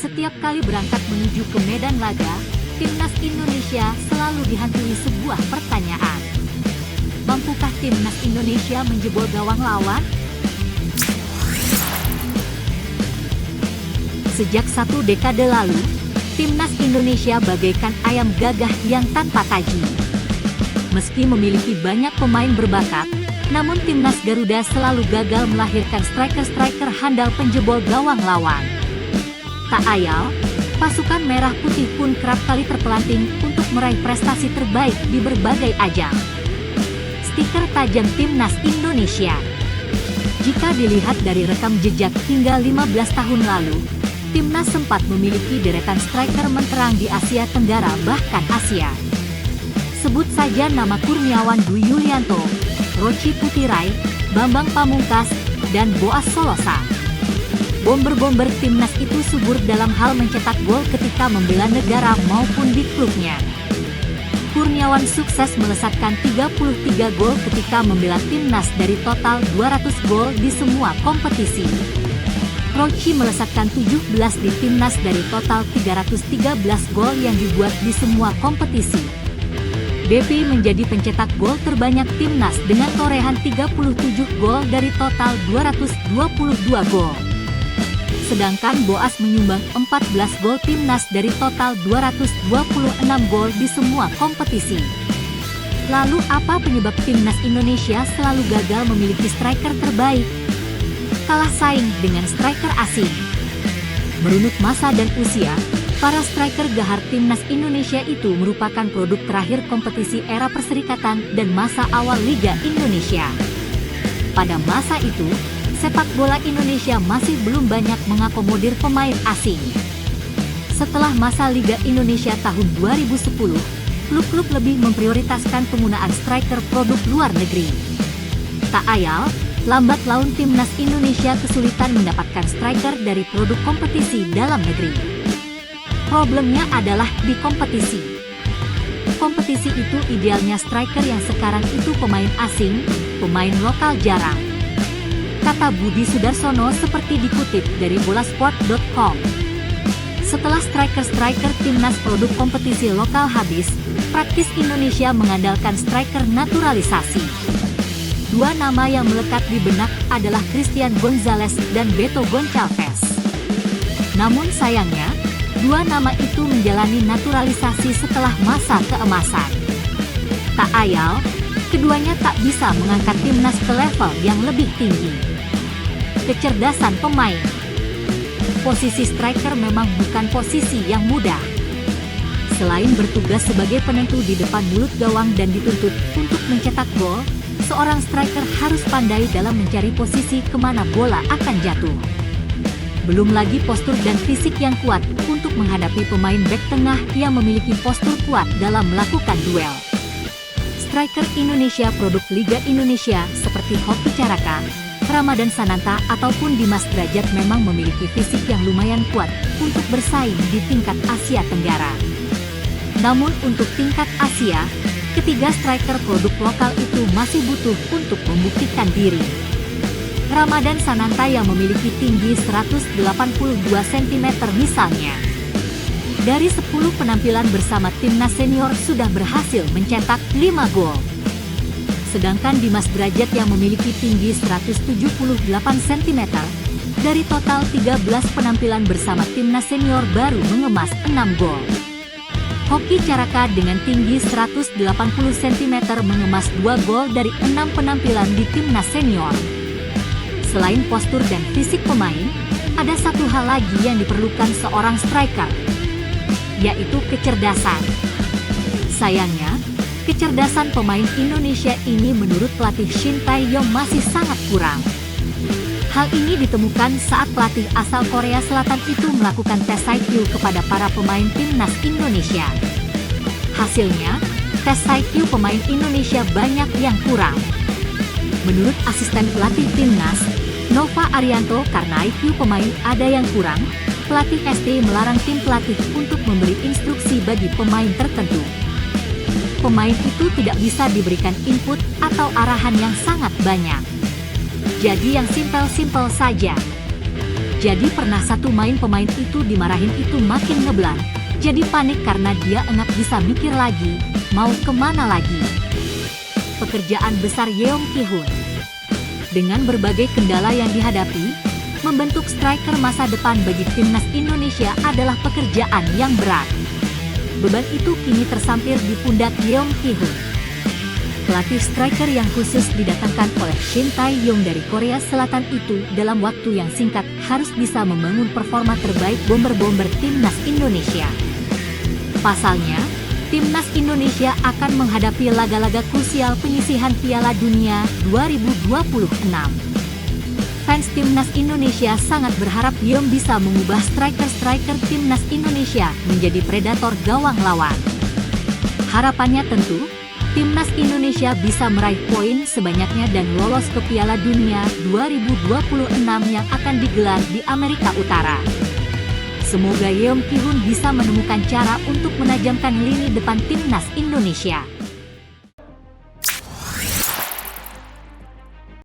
Setiap kali berangkat menuju ke medan laga, timnas Indonesia selalu dihantui sebuah pertanyaan. Mampukah timnas Indonesia menjebol gawang lawan? Sejak 1 dekade lalu, timnas Indonesia bagaikan ayam gagah yang tanpa taji. Meski memiliki banyak pemain berbakat, namun timnas Garuda selalu gagal melahirkan striker-striker handal penjebol gawang lawan. Tak ayal, pasukan merah putih pun kerap kali terpelanting untuk meraih prestasi terbaik di berbagai ajang. Stiker tajam timnas Indonesia. Jika dilihat dari rekam jejak hingga 15 tahun lalu, timnas sempat memiliki deretan striker menterang di Asia Tenggara bahkan Asia. Sebut saja nama Kurniawan Dwi Yulianto, Roci Putirai, Bambang Pamungkas, dan Boas Solosa. Bomber-bomber timnas itu subur dalam hal mencetak gol ketika membela negara maupun di klubnya. Kurniawan sukses melesatkan 33 gol ketika membela timnas dari total 200 gol di semua kompetisi. Roci melesatkan 17 di timnas dari total 313 gol yang dibuat di semua kompetisi. Depi menjadi pencetak gol terbanyak timnas dengan torehan 37 gol dari total 222 gol. Sedangkan Boas menyumbang 14 gol timnas dari total 226 gol di semua kompetisi. Lalu apa penyebab timnas Indonesia selalu gagal memiliki striker terbaik? Kalah saing dengan striker asing. Merunut masa dan usia, para striker gahar timnas Indonesia itu merupakan produk terakhir kompetisi era perserikatan dan masa awal Liga Indonesia. Pada masa itu, sepak bola Indonesia masih belum banyak mengakomodir pemain asing. Setelah masa Liga Indonesia tahun 2010, klub-klub lebih memprioritaskan penggunaan striker produk luar negeri. Tak ayal, lambat laun timnas Indonesia kesulitan mendapatkan striker dari produk kompetisi dalam negeri. Problemnya adalah di kompetisi. Kompetisi itu idealnya striker yang sekarang itu pemain asing, pemain lokal jarang. Kata Budi Sudarsono seperti dikutip dari bolasport.com. Setelah striker-striker timnas produk kompetisi lokal habis, praktis Indonesia mengandalkan striker naturalisasi. Dua nama yang melekat di benak adalah Christian Gonzalez dan Beto Goncalves. Namun sayangnya, dua nama itu menjalani naturalisasi setelah masa keemasan. Tak ayal, keduanya tak bisa mengangkat timnas ke level yang lebih tinggi. Kecerdasan pemain. Posisi striker memang bukan posisi yang mudah. Selain bertugas sebagai penentu di depan mulut gawang dan dituntut untuk mencetak gol, seorang striker harus pandai dalam mencari posisi kemana bola akan jatuh. Belum lagi postur dan fisik yang kuat untuk menghadapi pemain bek tengah yang memiliki postur kuat dalam melakukan duel. Striker Indonesia produk Liga Indonesia seperti Hoki Caraka, Ramadan Sananta ataupun Dimas Derajat memang memiliki fisik yang lumayan kuat untuk bersaing di tingkat Asia Tenggara. Namun untuk tingkat Asia, ketiga striker produk lokal itu masih butuh untuk membuktikan diri. Ramadan Sananta yang memiliki tinggi 182 cm misalnya. Dari 10 penampilan bersama timnas senior sudah berhasil mencetak 5 gol. Sedangkan Dimas Derajat yang memiliki tinggi 178 cm, dari total 13 penampilan bersama timnas senior baru mengemas 6 gol. Hoki Caraka dengan tinggi 180 cm mengemas 2 gol dari 6 penampilan di timnas senior. Selain postur dan fisik pemain, ada satu hal lagi yang diperlukan seorang striker, yaitu kecerdasan. Sayangnya, kecerdasan pemain Indonesia ini menurut pelatih Shin Tae-yong masih sangat kurang. Hal ini ditemukan saat pelatih asal Korea Selatan itu melakukan tes IQ kepada para pemain timnas Indonesia. Hasilnya, tes IQ pemain Indonesia banyak yang kurang. Menurut asisten pelatih timnas, Nova Arianto, karena IQ pemain ada yang kurang, pelatih ST melarang tim pelatih untuk memberi instruksi bagi pemain tertentu. Pemain itu tidak bisa diberikan input atau arahan yang sangat banyak. Jadi yang simpel-simpel saja. Jadi pernah satu pemain itu dimarahin itu makin ngeblank. Jadi panik karena dia enggak bisa mikir lagi, mau kemana lagi. Pekerjaan besar Yeong Ki-hun. Dengan berbagai kendala yang dihadapi, membentuk striker masa depan bagi timnas Indonesia adalah pekerjaan yang berat. Beban itu kini tersampir di pundak Yeong Ki-hun. Pelatih striker yang khusus didatangkan oleh Shin Tae-yong dari Korea Selatan itu dalam waktu yang singkat harus bisa membangun performa terbaik bomber-bomber timnas Indonesia. Pasalnya, timnas Indonesia akan menghadapi laga-laga krusial penyisihan Piala Dunia 2026. Fans timnas Indonesia sangat berharap Yeong bisa mengubah striker-striker timnas Indonesia menjadi predator gawang lawan. Harapannya tentu, timnas Indonesia bisa meraih poin sebanyaknya dan lolos ke Piala Dunia 2026 yang akan digelar di Amerika Utara. Semoga Yeong Ki-hun bisa menemukan cara untuk menajamkan lini depan timnas Indonesia.